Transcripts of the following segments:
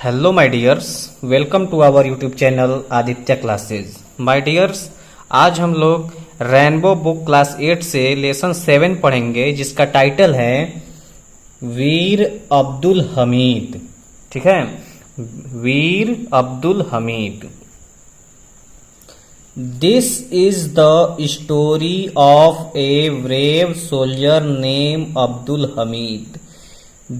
Hello my dears, welcome to our YouTube channel Aditya Classes. My dears, आज हम लोग rainbow book class 8 से lesson 7 पढ़ेंगे, जिसका टाइटल है वीर अब्दुल हमीद। ठीक है, Veer Abdul Hamid. This is the story of a brave soldier name Abdul Hamid.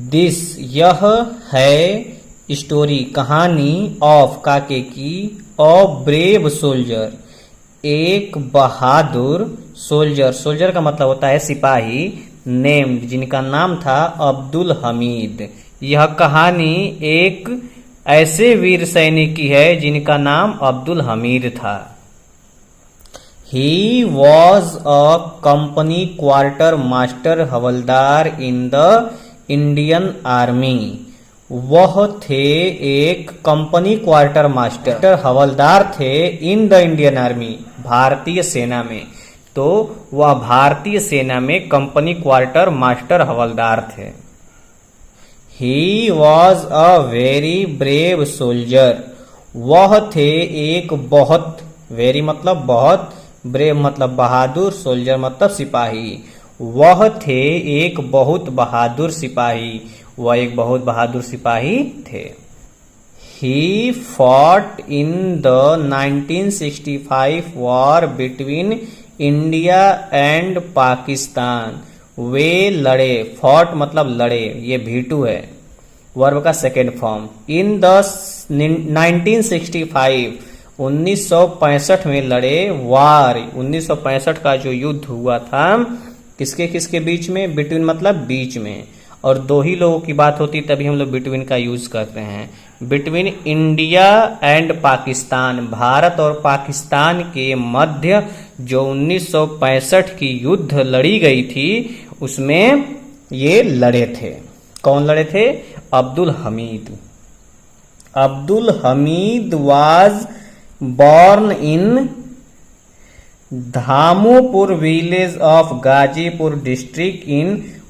This यह है स्टोरी कहानी ऑफ काके की, ऑफ ब्रेव सोल्जर एक बहादुर सोल्जर। सोल्जर का मतलब होता है सिपाही, नेम्ड जिनका नाम था अब्दुल हमीद। यह कहानी एक ऐसे वीर सैनिक की है जिनका नाम अब्दुल हमीद था। He was a company quarter master havildar in the Indian Army। वह थे एक कंपनी क्वार्टर मास्टर हवलदार थे इन द इंडियन आर्मी, भारतीय सेना में। तो वह भारतीय सेना में कंपनी क्वार्टर मास्टर हवलदार थे। He was a very brave soldier। वह थे एक बहुत, वेरी मतलब बहुत, ब्रेव मतलब बहादुर, सोल्जर मतलब सिपाही। वह थे एक बहुत बहादुर सिपाही, वह एक बहुत बहादुर सिपाही थे। He fought in the 1965 war between India and Pakistan. वे लड़े, फॉट मतलब लड़े, ये V2 है, वर्ब का सेकेंड फॉर्म। इन द 1965 1965 में लड़े। वार 1965 का जो युद्ध हुआ था, किसके किसके बीच में? बिटवीन मतलब बीच में, और दो ही लोगों की बात होती तभी हम लोग बिटवीन का यूज करते हैं। Between India and Pakistan, Bharat और पाकिस्तान के मध्य जो 1965 की युद्ध लड़ी गई थी, उसमें ये लड़े थे। कौन लड़े थे? Abdul Hamid. Abdul Hamid was born in Dhamopur village of Ghazipur district in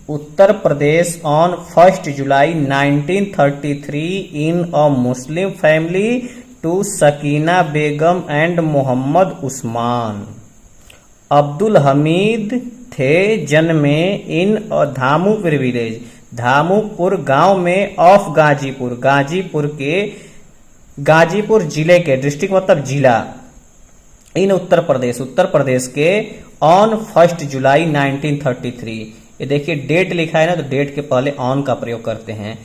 Uttar Pradesh on 1 July 1933 in a Muslim family to Sakina Begum and Mohammad Usman. Abdul Hamid थे जन्मे इन धामोपुर विलेज, धामोपुर गांव में, ऑफ गाजीपुर, गाजीपुर के, गाजीपुर जिले के, डिस्ट्रिक्ट मतलब जिला, इन उत्तर प्रदेश, उत्तर प्रदेश के, ऑन 1 जुलाई 1933। ये देखिए डेट लिखा है ना, तो डेट के पहले ऑन का प्रयोग करते हैं।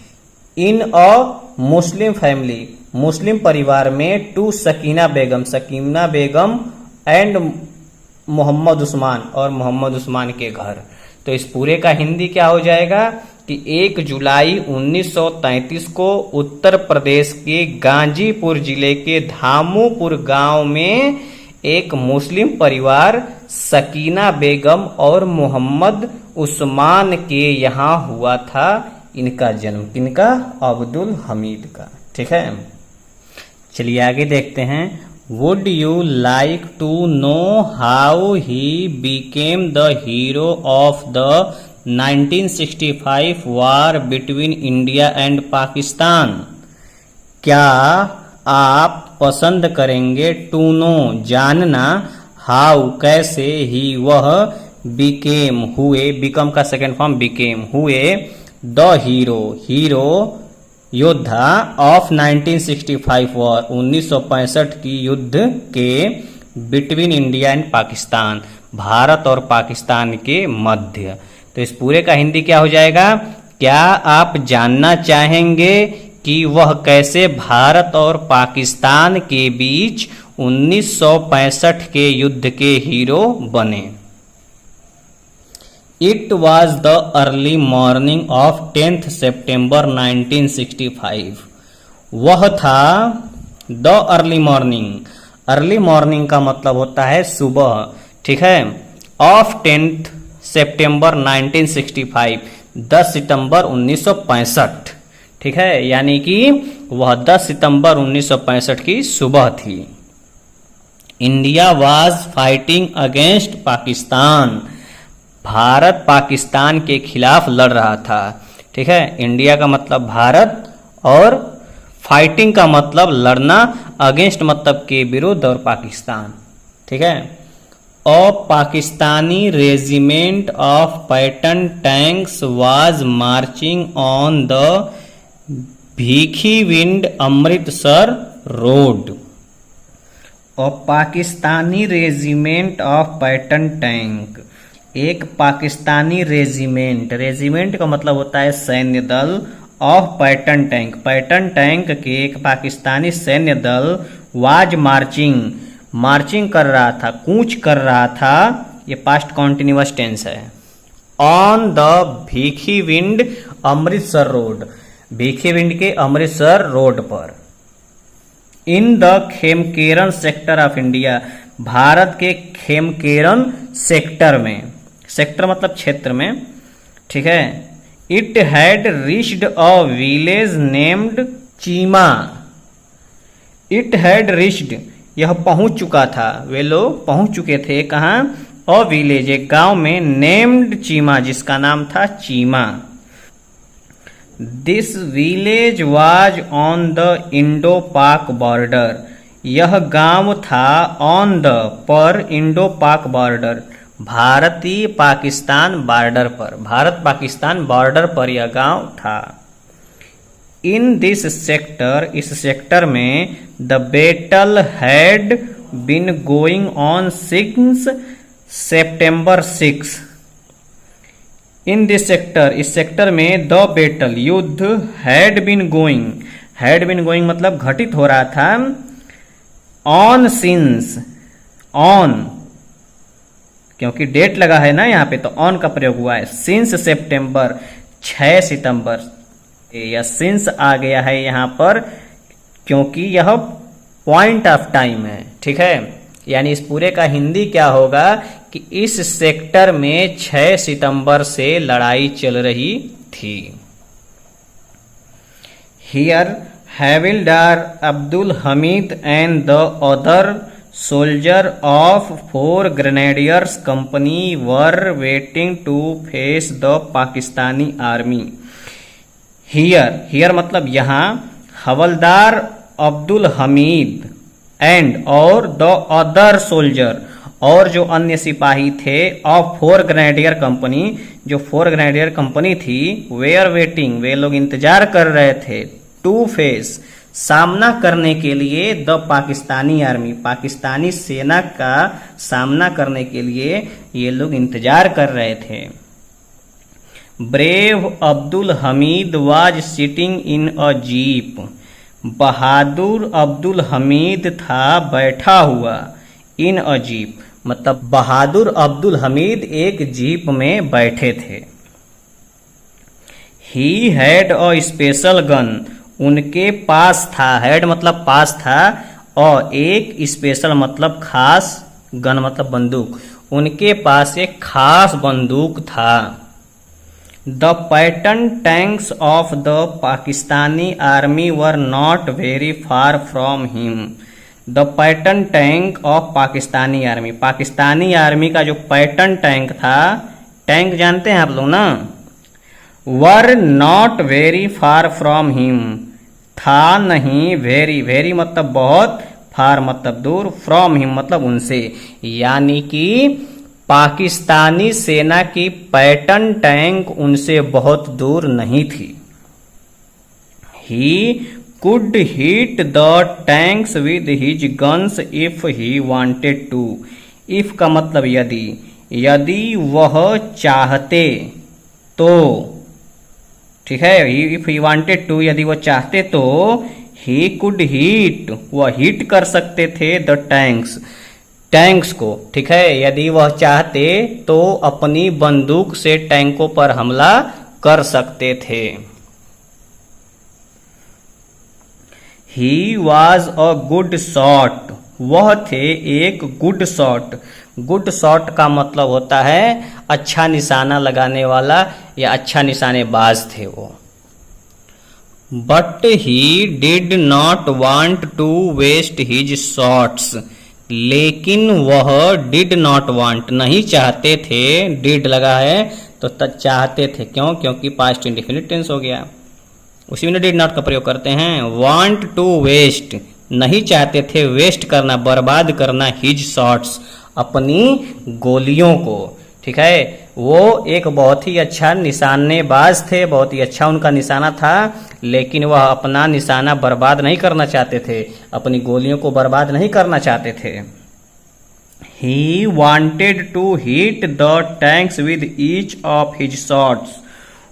इन अ मुस्लिम फैमिली, मुस्लिम परिवार में, टू सकीना बेगम, सकीना बेगम एंड मोहम्मद उस्मान, और मोहम्मद उस्मान के घर। तो इस पूरे का हिंदी क्या हो जाएगा कि 1 जुलाई 1933 को उत्तर प्रदेश के गाजीपुर जिले के धामोपुर गांव में एक मुस्लिम परिवार सकीना बेगम और मोहम्मद उस्मान के यहाँ हुआ था इनका जन्म। किनका? अब्दुल हमीद का। ठीक है, चलिए आगे देखते हैं। Would you like to know how he became the hero of the 1965 war between India and Pakistan? क्या आप पसंद करेंगे टू नो जानना, हाउ कैसे, ही वह, बिकेम हुए, बिकम का सेकेंड फॉर्म बिकेम हुए, द हीरो हीरो योद्धा, ऑफ 1965 वॉर 1965 की युद्ध के, between India and Pakistan Bharat और पाकिस्तान के मध्य। तो इस पूरे का हिंदी क्या हो जाएगा? क्या आप जानना चाहेंगे कि वह कैसे भारत और पाकिस्तान के बीच 1965 के युद्ध के हीरो बने? It was the early morning of 10th सितंबर 1965। वह था the early morning, early morning का मतलब होता है सुबह, ठीक है, ऑफ 10th सितंबर 1965, 10 सितंबर 1965। ठीक है, यानी कि वह 10 सितंबर 1965 की सुबह थी। India was fighting against Pakistan, Bharat Pakistan के खिलाफ लड़ रहा था। ठीक है, इंडिया का मतलब भारत, और फाइटिंग का मतलब लड़ना, अगेंस्ट मतलब के विरुद्ध और पाकिस्तान। ठीक है। A Pakistani regiment of Patton tanks was marching on the Bhikhiwind Amritsar road. A Pakistani regiment of Patton tank, एक पाकिस्तानी रेजिमेंट, रेजिमेंट का मतलब होता है सैन्य दल, of Patton tank, Patton tank के एक पाकिस्तानी सैन्य दल, वाज मार्चिंग, मार्चिंग कर रहा था, कूच कर रहा था, ये पास्ट कॉन्टिन्यूअस टेंस है, on the Bhikhiwind Amritsar road, Bhikhiwind के अमृतसर रोड पर, in the Khemkaran sector of India, Bharat के खेमकेरन सेक्टर में, सेक्टर मतलब क्षेत्र में। ठीक है। It had reached a village named Cheema, it had reached, यह पहुंच चुका था, वे लोग पहुंच चुके थे कहाँ, अ विलेज, एक गांव में, नेम्ड चीमा, जिसका नाम था Cheema. This village was on the Indo पाक बॉर्डर, यह गांव था ऑन द, पर, इंडो पाक बॉर्डर, भारतीय पाकिस्तान बॉर्डर पर, भारत पाकिस्तान बॉर्डर पर यह गांव था। इन दिस सेक्टर, इस सेक्टर में, the battle had been going on since September 6। In this sector, इस सेक्टर में, द बैटल, युद्ध, had been going, had been going मतलब घटित हो रहा था, ऑन सिंस, ऑन क्योंकि डेट लगा है ना यहाँ पे तो ऑन का प्रयोग हुआ है, सिंस सितंबर, 6 सितंबर, या सिंस आ गया है यहाँ पर क्योंकि यह पॉइंट ऑफ टाइम है। ठीक है। यानी इस पूरे का हिंदी क्या होगा कि इस सेक्टर में 6 सितंबर से लड़ाई चल रही थी। Here havildar Abdul Hamid and the other soldier of 4 grenadiers company were waiting to face the Pakistani army. Here मतलब यहाँ, हवलदार अब्दुल हमीद एंड और द अदर सोल्जर, और जो अन्य सिपाही थे, ऑफ 4 ग्रेनेडियर कंपनी, जो 4 ग्रेनेडियर कंपनी थी, वेयर वेटिंग, वे लोग इंतजार कर रहे थे, टू फेस, सामना करने के लिए, द पाकिस्तानी आर्मी, पाकिस्तानी सेना का सामना करने के लिए ये लोग इंतजार कर रहे थे। Brave Abdul Hamid was sitting in a jeep, बहादुर अब्दुल हमीद था बैठा हुआ, इन अ जीप मतलब बहादुर अब्दुल हमीद एक जीप में बैठे थे। He had a special gun, उनके पास था, हैड मतलब पास था, और एक स्पेशल मतलब खास, गन मतलब बंदूक, उनके पास एक खास बंदूक था। The pattern tanks of the Pakistani army were not very far from him. The Patton tank of Pakistani army, Pakistani army का जो पैटर्न टैंक था, टैंक जानते हैं आप लोग ना, were not very far from him, था नहीं, वेरी, वेरी मतलब बहुत, फार मतलब दूर, फ्रॉम हिम मतलब उनसे, यानी कि पाकिस्तानी सेना की पैटर्न टैंक उनसे बहुत दूर नहीं थी। He could hit the tanks with his guns if he wanted to. If का मतलब यदि, यदि वह चाहते तो, ठीक है, इफ ही वांटेड टू, यदि वह चाहते तो, ही कुड हिट, वह हिट कर सकते थे द टैंक्स, टैंक्स को, ठीक है, यदि वह चाहते तो अपनी बंदूक से टैंकों पर हमला कर सकते थे। He was a good shot, वह थे एक गुड शॉट। गुड शॉट का मतलब होता है अच्छा निशाना लगाने वाला या अच्छा निशानेबाज थे वो। But he did not want to waste his shots, लेकिन वह डिड नॉट वांट नहीं चाहते थे, डिड लगा है तो तब चाहते थे, क्यों, क्योंकि पास्ट इंडेफिनिट टेंस हो गया। उसी में डिड नॉट का प्रयोग करते हैं। वांट टू वेस्ट, नहीं चाहते थे वेस्ट करना, बर्बाद करना, हिज शॉट्स, अपनी गोलियों को। ठीक है, वो एक बहुत ही अच्छा निशानेबाज थे, बहुत ही अच्छा उनका निशाना था, लेकिन वह अपना निशाना बर्बाद नहीं करना चाहते थे, अपनी गोलियों को बर्बाद नहीं करना चाहते थे। He wanted to hit the tanks with each of his shots.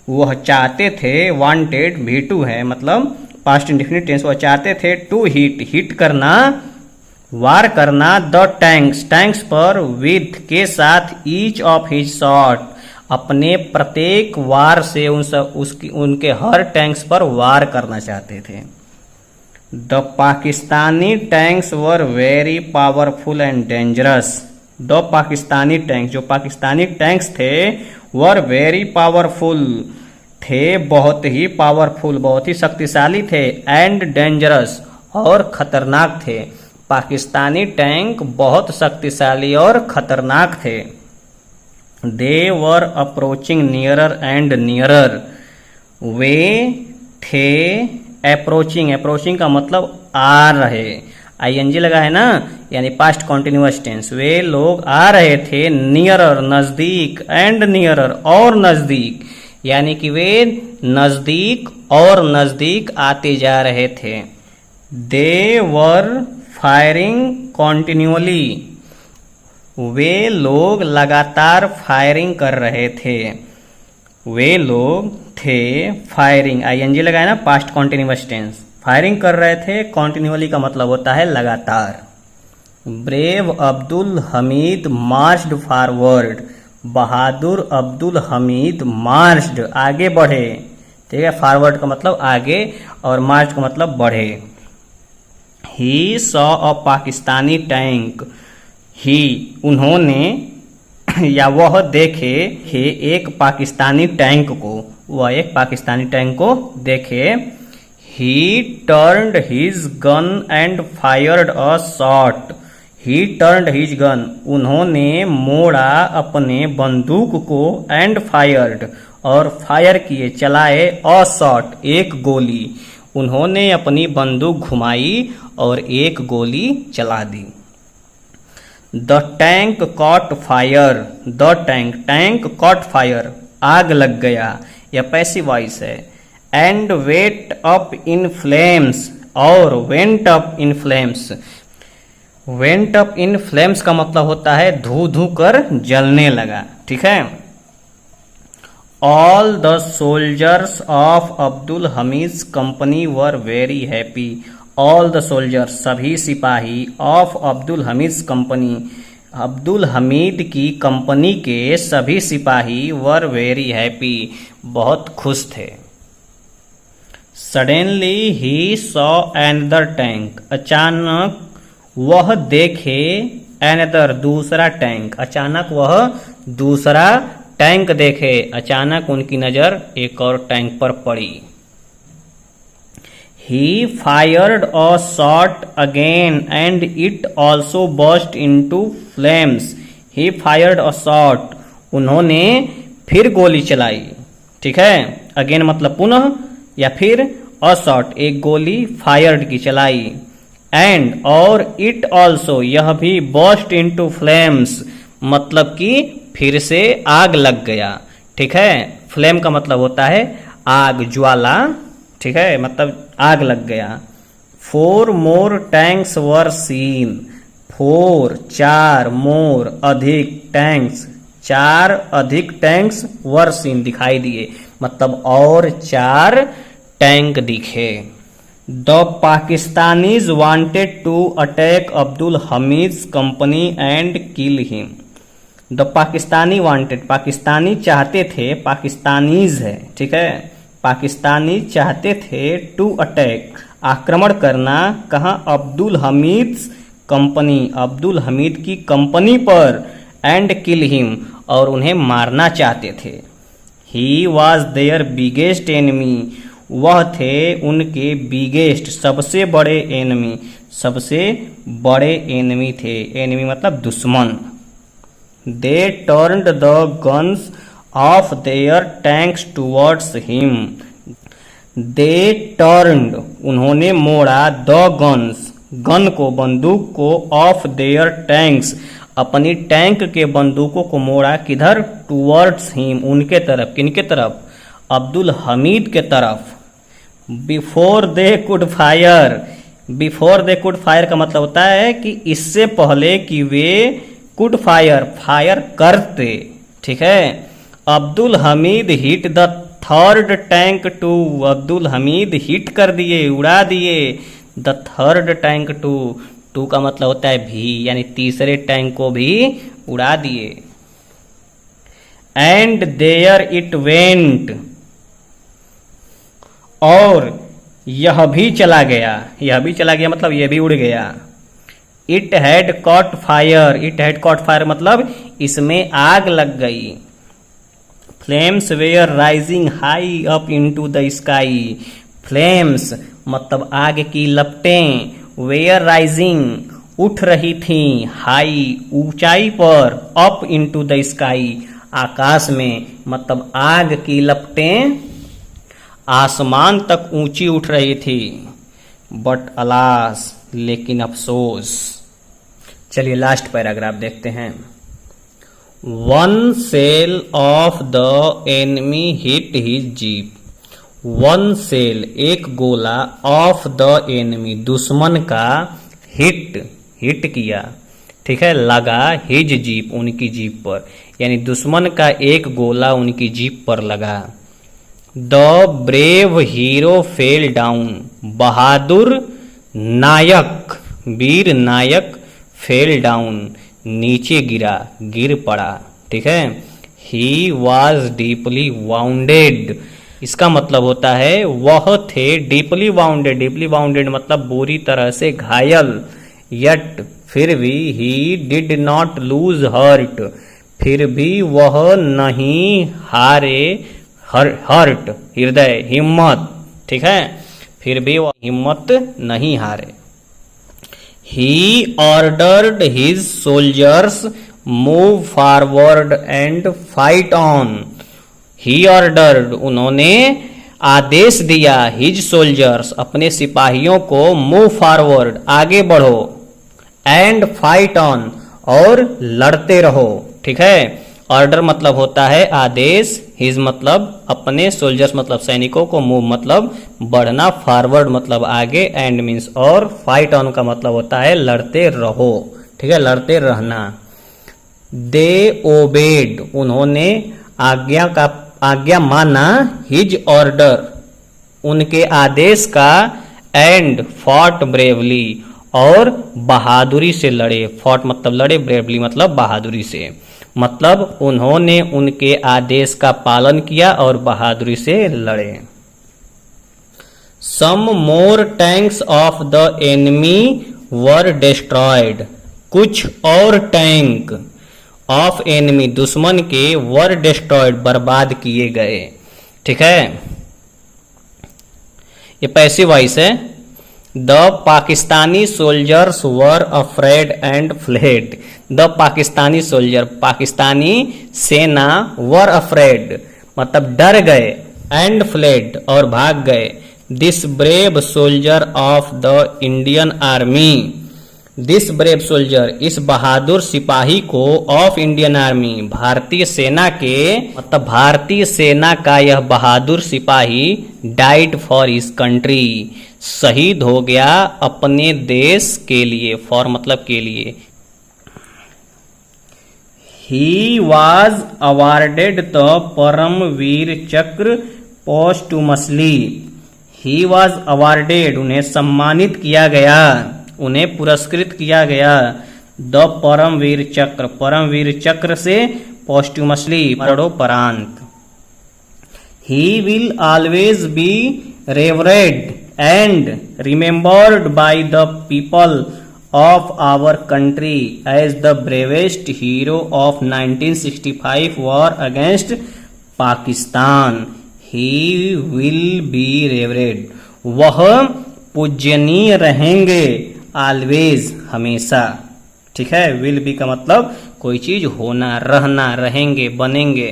वह चाहते थे, wanted V2 है, मतलब पास्ट इंडेफिनिट टेंस, वह चाहते थे टू हिट करना, वार करना, द टैंक्स पर, विथ के साथ, ईच ऑफ हिज शॉट, अपने प्रत्येक वार से उनके हर टैंक्स पर वार करना चाहते थे। The Pakistani tanks were very powerful and dangerous. The Pakistani tanks, जो पाकिस्तानी टैंक्स थे, वर वेरी पावरफुल, थे बहुत ही पावरफुल, बहुत ही शक्तिशाली थे, एंड डेंजरस, और खतरनाक थे। पाकिस्तानी टैंक बहुत शक्तिशाली और खतरनाक थे। They were approaching nearer and nearer, वे थे अप्रोचिंग का मतलब आ रहे, आईएनजी लगा है ना, यानी पास्ट कॉन्टिन्यूअस टेंस, वे लोग आ रहे थे, नियरर नजदीक, एंड नियरर और नजदीक, यानी कि वे नजदीक और नजदीक आते जा रहे थे। दे वर फायरिंग कॉन्टिन्यूअली, वे लोग लगातार फायरिंग कर रहे थे, वे लोग थे फायरिंग, आईएनजी लगाए ना, पास्ट कॉन्टिन्यूअस टेंस, फायरिंग कर रहे थे, कॉन्टिन्यूअली का मतलब होता है लगातार। Brave Abdul Hamid marched forward, बहादुर अब्दुल हमीद मार्च्ड आगे बढ़े, ठीक है, फॉरवर्ड का मतलब आगे और मार्च का मतलब बढ़े। He saw a Pakistani tank, he उन्होंने या वह देखे हे एक पाकिस्तानी टैंक को, वह एक पाकिस्तानी टैंक को देखे। ही turned his gun and fired a shot, he turned his gun, उन्होंने मोड़ा अपने बंदूक को, एंड फायर्ड और फायर किए, चलाए, अ शॉट एक गोली, उन्होंने अपनी बंदूक घुमाई और एक गोली चला दी। The tank caught fire, the tank caught fire, आग लग गया, यह पैसिव वॉइस है। And went up in flames, और went up in flames, went up in flames का मतलब होता है धू धू कर जलने लगा, ठीक है। All the soldiers of Abdul Hamid company were very happy, all the soldiers, सभी सिपाही, ऑफ अब्दुल हमीद कंपनी, अब्दुल हमीद की कंपनी के सभी सिपाही, वर वेरी हैप्पी, बहुत खुश थे। Suddenly he saw another tank, अचानक वह देखे, एनदर दूसरा टैंक, अचानक वह दूसरा टैंक देखे, अचानक उनकी नजर एक और टैंक पर पड़ी। He fired a shot again and it also burst into flames. He fired a shot. उन्होंने फिर गोली चलाई, ठीक है, अगेन मतलब पुनः या फिर, a shot एक गोली, फायर्ड की चलाई, एंड और इट ऑल्सो यह भी, burst into flames मतलब कि फिर से आग लग गया, ठीक है, फ्लेम का मतलब होता है आग, ज्वाला, ठीक है, मतलब आग लग गया। 4 more टैंक्स वर सीन, 4 4 मोर अधिक, टैंक्स 4 अधिक टैंक्स, वर सीन दिखाई दिए, मतलब और 4 टैंक दिखे। The Pakistanis wanted to attack Abdul Hamid company and kill him. The Pakistani wanted, Pakistani चाहते थे, पाकिस्तानीज है, ठीक है, पाकिस्तानी चाहते थे, टू अटैक आक्रमण करना, कहाँ, अब्दुल हमीद कंपनी, अब्दुल हमीद की कंपनी पर, एंड किल हिम और उन्हें मारना चाहते थे। He was their biggest enemy, वह थे उनके बिगेस्ट सबसे बड़े एनिमी, सबसे बड़े एनिमी थे, एनिमी मतलब दुश्मन। दे turned the guns of their tanks towards him, they turned उन्होंने मोड़ा, द गन्स गन को बंदूक को, ऑफ देयर टैंक्स अपनी टैंक के बंदूकों को मोड़ा, किधर, टूवर्ड्स हिम उनके तरफ, किनके तरफ, अब्दुल हमीद के तरफ। Before they could fire, before they could fire का मतलब होता है कि इससे पहले कि वे कुड फायर फायर करते, ठीक है। Abdul Hamid hit the third tank too, Abdul Hamid hit कर दिए, उड़ा दिए, the third tank too, too का मतलब होता है भी, यानी तीसरे टैंक को भी उड़ा दिए। एंड देयर इट वेंट और यह भी चला गया, यह भी चला गया मतलब यह भी उड़ गया। It had caught fire, it had caught fire मतलब इसमें आग लग गई। Flames were rising high up into the sky, flames मतलब आग की लपटें, वेयर राइजिंग उठ रही थी, हाई ऊंचाई पर, अप इनटू द स्काई आकाश में, मतलब आग की लपटें आसमान तक ऊंची उठ रही थी। बट अलास लेकिन अफसोस। चलिए लास्ट पैराग्राफ देखते हैं। One shell of the enemy hit his jeep, one shell एक गोला, ऑफ द एनिमी दुश्मन का, हिट किया, ठीक है, लगा, हिज जीप उनकी जीप पर, यानी दुश्मन का एक गोला उनकी जीप पर लगा। The brave hero fell down, बहादुर नायक, वीर नायक, फेल डाउन नीचे गिरा, गिर पड़ा, ठीक है। ही वॉज डीपली वाउंडेड, इसका मतलब होता है वह थे डीपली वाउंडेड, डीपली वाउंडेड मतलब बुरी तरह से घायल। यट फिर भी, ही डिड नॉट लूज हर्ट, फिर भी वह नहीं हारे, हर्ट हृदय, हिम्मत, ठीक है, फिर भी वह हिम्मत नहीं हारे। He ordered his soldiers move forward and fight on, he ordered उन्होंने आदेश दिया, हिज सोल्जर्स अपने सिपाहियों को, मूव फॉरवर्ड आगे बढ़ो, एंड फाइट ऑन और लड़ते रहो, ठीक है। ऑर्डर मतलब होता है आदेश, हिज मतलब अपने, सोल्जर्स मतलब सैनिकों को, मूव मतलब बढ़ना, फॉरवर्ड मतलब आगे, एंड मीन्स और, फाइट ऑन का मतलब होता है लड़ते रहो, ठीक है, लड़ते रहना। दे ओबेड उन्होंने आज्ञा माना, हिज ऑर्डर उनके आदेश का, एंड फॉट ब्रेवली और बहादुरी से लड़े, फॉट मतलब लड़े, ब्रेवली मतलब बहादुरी से, मतलब उन्होंने उनके आदेश का पालन किया और बहादुरी से लड़े। Some more tanks of the enemy were destroyed, कुछ और टैंक ऑफ एनिमी दुश्मन के, वर डिस्ट्रॉयड बर्बाद किए गए, ठीक है। ये पैसिव वॉइस है। The Pakistani soldiers were afraid and fled, the Pakistani soldier Pakistani सेना, वर अफ्रेड मतलब डर गए, एंड फ्लेड और भाग गए। This brave soldier of the Indian army, this brave soldier इस बहादुर सिपाही को, ऑफ इंडियन आर्मी भारतीय सेना के, मतलब भारतीय सेना का यह बहादुर सिपाही, डाइड फॉर हिज कंट्री शहीद हो गया अपने देश के लिए, फॉर मतलब के लिए। He was awarded the Paramvir Chakra posthumously, he was awarded उन्हें सम्मानित किया गया, उन्हें पुरस्कृत किया गया, द परमवीर चक्र से, पोस्टुमसली मरणोपरांत। He will always be revered and remembered by the people of our country as the bravest hero of 1965 war against Pakistan. He will be revered. वह पूजनीय रहेंगे, always हमेशा, ठीक है। will be का मतलब कोई चीज होना, रहना, रहेंगे, बनेंगे,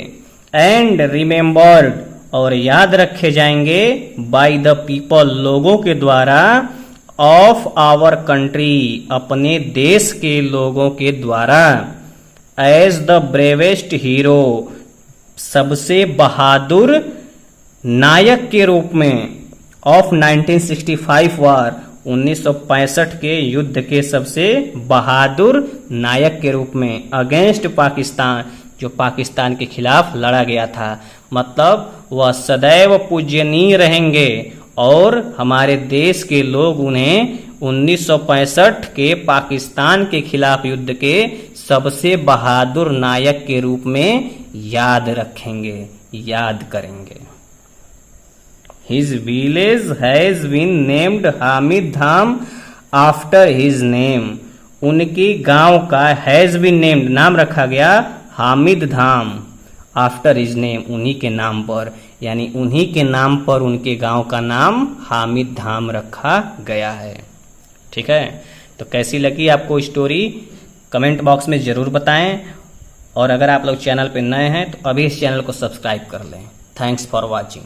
and remembered और याद रखे जाएंगे बाय द पीपल, लोगों के द्वारा, ऑफ आवर कंट्री, अपने देश के लोगों के द्वारा, एज द ब्रेवेस्ट हीरो, सबसे बहादुर नायक के रूप में, ऑफ 1965 वार, 1965 के युद्ध के सबसे बहादुर नायक के रूप में, अगेंस्ट पाकिस्तान, जो पाकिस्तान के खिलाफ लड़ा गया था। मतलब वह सदैव पूज्यनीय रहेंगे और हमारे देश के लोग उन्हें 1965 के पाकिस्तान के खिलाफ युद्ध के सबसे बहादुर नायक के रूप में याद रखेंगे, याद करेंगे। His village has been named Hamid Dham after his name, उनकी गांव का हैज बीन नेम्ड, नाम रखा गया हामिद धाम, आफ्टर हिज नेम, उन्हीं के नाम पर, यानी उन्हीं के नाम पर उनके गांव का नाम हामिद धाम रखा गया है। ठीक है, तो कैसी लगी आपको स्टोरी कमेंट बॉक्स में ज़रूर बताएं, और अगर आप लोग चैनल पर नए हैं तो अभी इस चैनल को सब्सक्राइब कर लें। Thanks for watching.